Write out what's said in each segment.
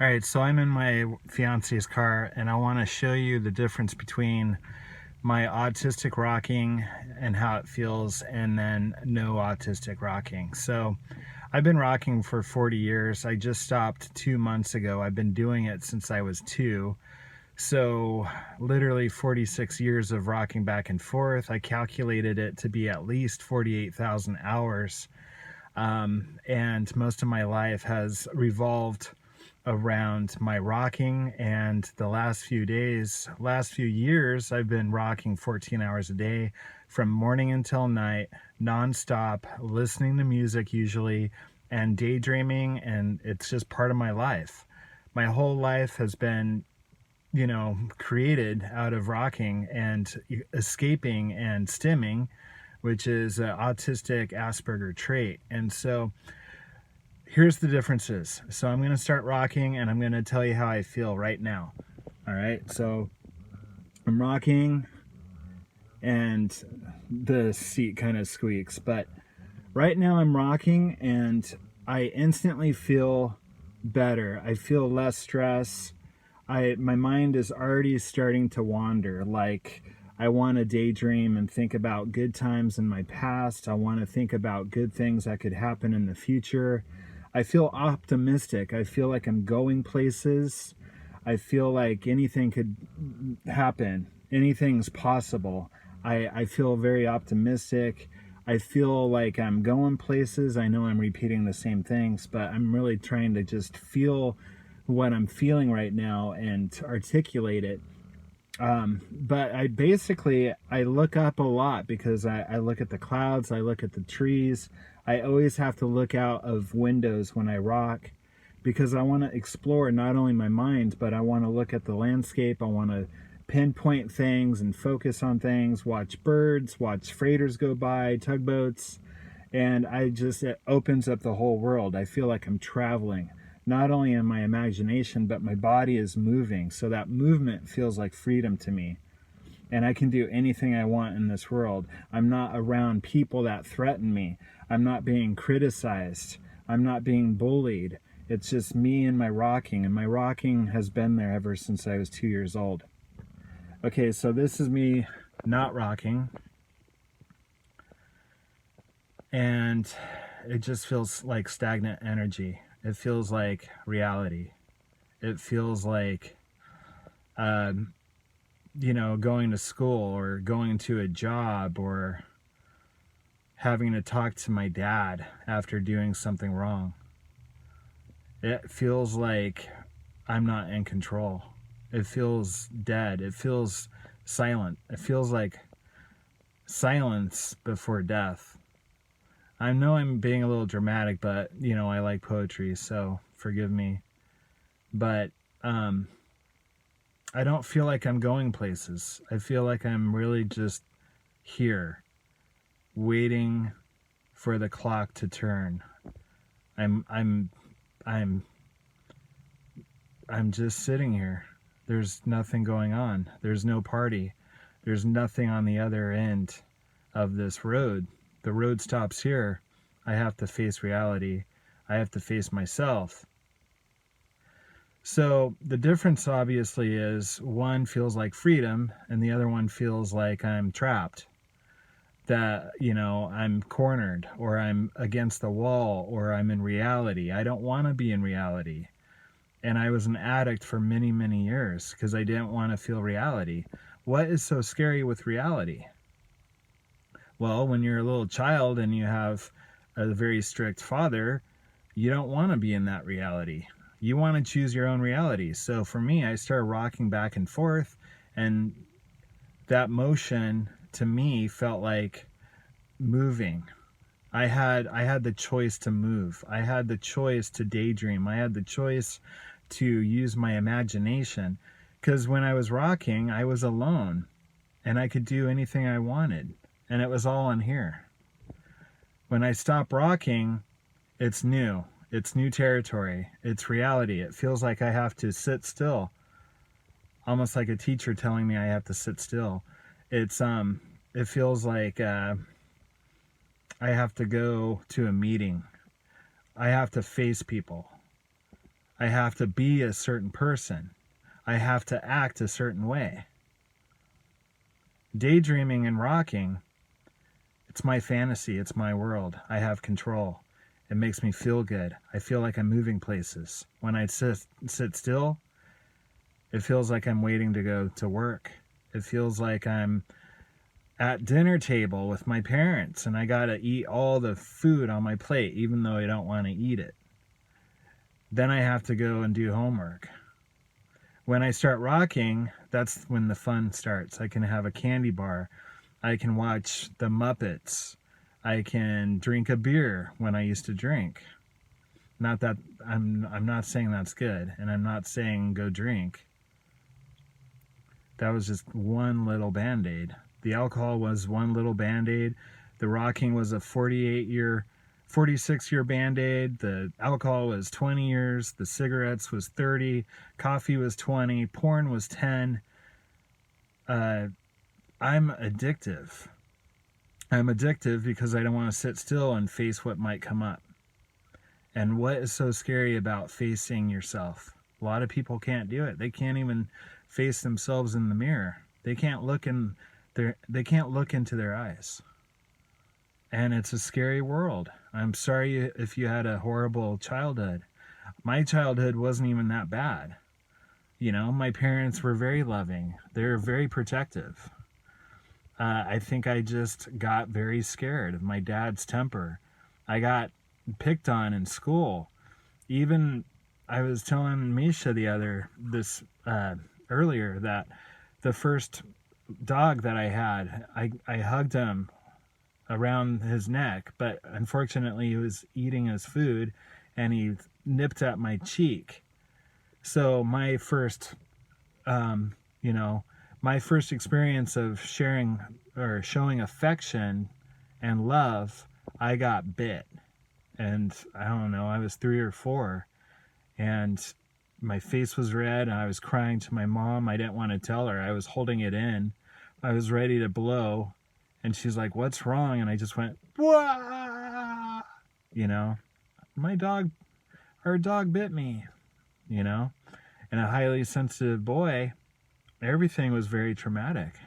All right, so I'm in my fiance's car and I want to show you the difference between my autistic rocking and how it feels and then no autistic rocking. So I've been rocking for 40 years. I just stopped 2 months ago. I've been doing it since I was 2. So literally 46 years of rocking back and forth. I calculated it to be at least 48,000 hours. And most of my life has revolved around my rocking, and the last few years, I've been rocking 14 hours a day from morning until night, nonstop, listening to music usually, and daydreaming, and it's just part of my life. My whole life has been, created out of rocking and escaping and stimming, which is an autistic Asperger trait. And so here's the differences. So I'm going to start rocking and I'm going to tell you how I feel right now. All right, so I'm rocking and the seat kind of squeaks, but right now I'm rocking and I instantly feel better. I feel less stress. My mind is already starting to wander. Like, I want to daydream and think about good times in my past. I want to think about good things that could happen in the future. I feel optimistic. I feel like I'm going places. I feel like anything could happen. Anything's possible. I feel very optimistic. I feel like I'm going places. I know I'm repeating the same things, but I'm really trying to just feel what I'm feeling right now and articulate it. But I look up a lot because I look at the clouds, I look at the trees. I always have to look out of windows when I rock because I want to explore not only my mind, but I want to look at the landscape. I want to pinpoint things and focus on things, watch birds, watch freighters go by, tugboats, and it opens up the whole world. I feel like I'm traveling. Not only in my imagination, but my body is moving. So that movement feels like freedom to me. And I can do anything I want in this world. I'm not around people that threaten me. I'm not being criticized. I'm not being bullied. It's just me and my rocking. And my rocking has been there ever since I was 2 years old. Okay, so this is me not rocking. And it just feels like stagnant energy. It feels like reality. It feels like, going to school or going to a job or having to talk to my dad after doing something wrong. It feels like I'm not in control. It feels dead. It feels silent. It feels like silence before death. I know I'm being a little dramatic, but, I like poetry, so forgive me. But I don't feel like I'm going places. I feel like I'm really just here, waiting for the clock to turn. I'm just sitting here. There's nothing going on. There's no party. There's nothing on the other end of this road. The road stops here. I have to face reality. I have to face myself. So the difference obviously is one feels like freedom and the other one feels like I'm trapped. That, I'm cornered or I'm against the wall or I'm in reality. I don't want to be in reality. And I was an addict for many, many years because I didn't want to feel reality. What is so scary with reality? Well, when you're a little child and you have a very strict father, you don't want to be in that reality. You want to choose your own reality. So for me, I started rocking back and forth, and that motion to me felt like moving. I had the choice to move. I had the choice to daydream. I had the choice to use my imagination. Because when I was rocking, I was alone, and I could do anything I wanted. And it was all in here. When I stop rocking, it's new. It's new territory. It's reality. It feels like I have to sit still. Almost like a teacher telling me I have to sit still. It feels like I have to go to a meeting. I have to face people. I have to be a certain person. I have to act a certain way. Daydreaming and rocking, it's my fantasy, it's my world. I have control. It makes me feel good. I feel like I'm moving places. When I sit still, it feels like I'm waiting to go to work. It feels like I'm at dinner table with my parents and I gotta eat all the food on my plate even though I don't want to eat it. Then I have to go and do homework. When I start rocking, that's when the fun starts. I can have a candy bar. I can watch the Muppets. I can drink a beer when I used to drink. Not that I'm not saying that's good, and I'm not saying go drink. That was just one little band-aid. The alcohol was one little band-aid. The rocking was a 46-year band-aid. The alcohol was 20 years. The cigarettes was 30. Coffee was 20. Porn was 10. I'm addictive. I'm addictive because I don't want to sit still and face what might come up. And what is so scary about facing yourself? A lot of people can't do it. They can't even face themselves in the mirror. They can't look into their eyes. And it's a scary world. I'm sorry if you had a horrible childhood. My childhood wasn't even that bad. You know, my parents were very loving. They're very protective. I think I just got very scared of my dad's temper. I got picked on in school. Even I was telling Misha earlier that the first dog that I had, I hugged him around his neck, but unfortunately he was eating his food and he nipped at my cheek. So my first experience of sharing or showing affection and love, I got bit. And I don't know, I was 3 or 4 and my face was red and I was crying to my mom. I didn't want to tell her. I was holding it in. I was ready to blow. And she's like, "What's wrong?" And I just went, "Wah!" You know, our dog bit me, you know. And a highly sensitive boy, everything was very traumatic.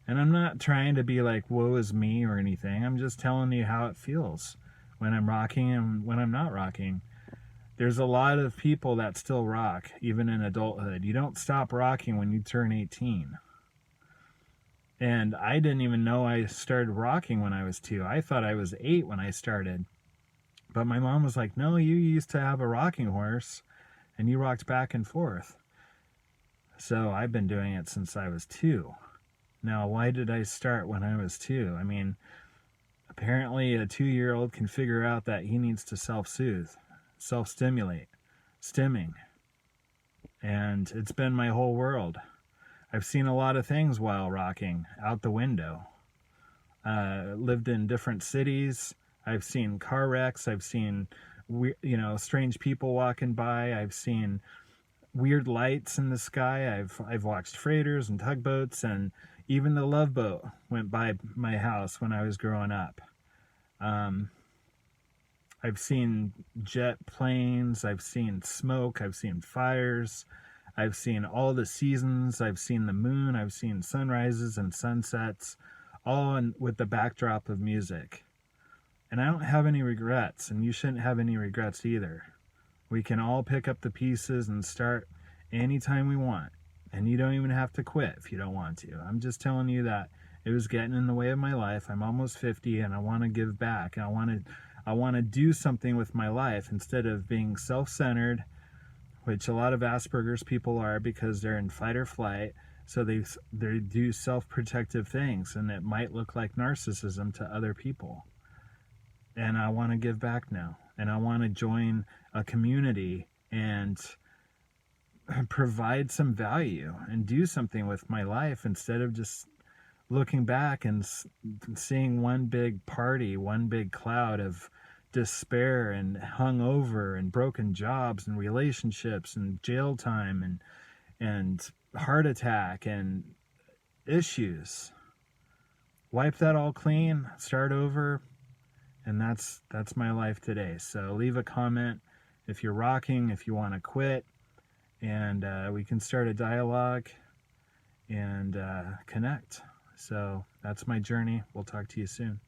And I'm not trying to be like, woe is me or anything. I'm just telling you how it feels when I'm rocking and when I'm not rocking. There's a lot of people that still rock, even in adulthood. You don't stop rocking when you turn 18. And I didn't even know I started rocking when I was 2. I thought I was 8 when I started. But my mom was like, "No, you used to have a rocking horse and you rocked back and forth." So I've been doing it since I was 2. Now, why did I start when I was 2? I mean, apparently a 2-year-old can figure out that he needs to self-soothe, self-stimulate, stimming. And it's been my whole world. I've seen a lot of things while rocking out the window. Lived in different cities. I've seen car wrecks. I've seen, strange people walking by. I've seen weird lights in the sky. I've watched freighters and tugboats, and even the Love Boat went by my house when I was growing up. I've seen jet planes. I've seen smoke. I've seen fires. I've seen all the seasons. I've seen the moon. I've seen sunrises and sunsets, all with the backdrop of music. And I don't have any regrets, and you shouldn't have any regrets either. We can all pick up the pieces and start anytime we want. And you don't even have to quit if you don't want to. I'm just telling you that it was getting in the way of my life. I'm almost 50 and I want to give back. I want to do something with my life instead of being self-centered, which a lot of Asperger's people are because they're in fight or flight. So they do self-protective things, and it might look like narcissism to other people. And I want to give back now. And I want to join a community and provide some value and do something with my life instead of just looking back and seeing one big party, one big cloud of despair and hungover and broken jobs and relationships and jail time and heart attack and issues. Wipe that all clean, start over, and that's my life today. So leave a comment if you're rocking, if you want to quit, and we can start a dialogue and connect. So that's my journey. We'll talk to you soon.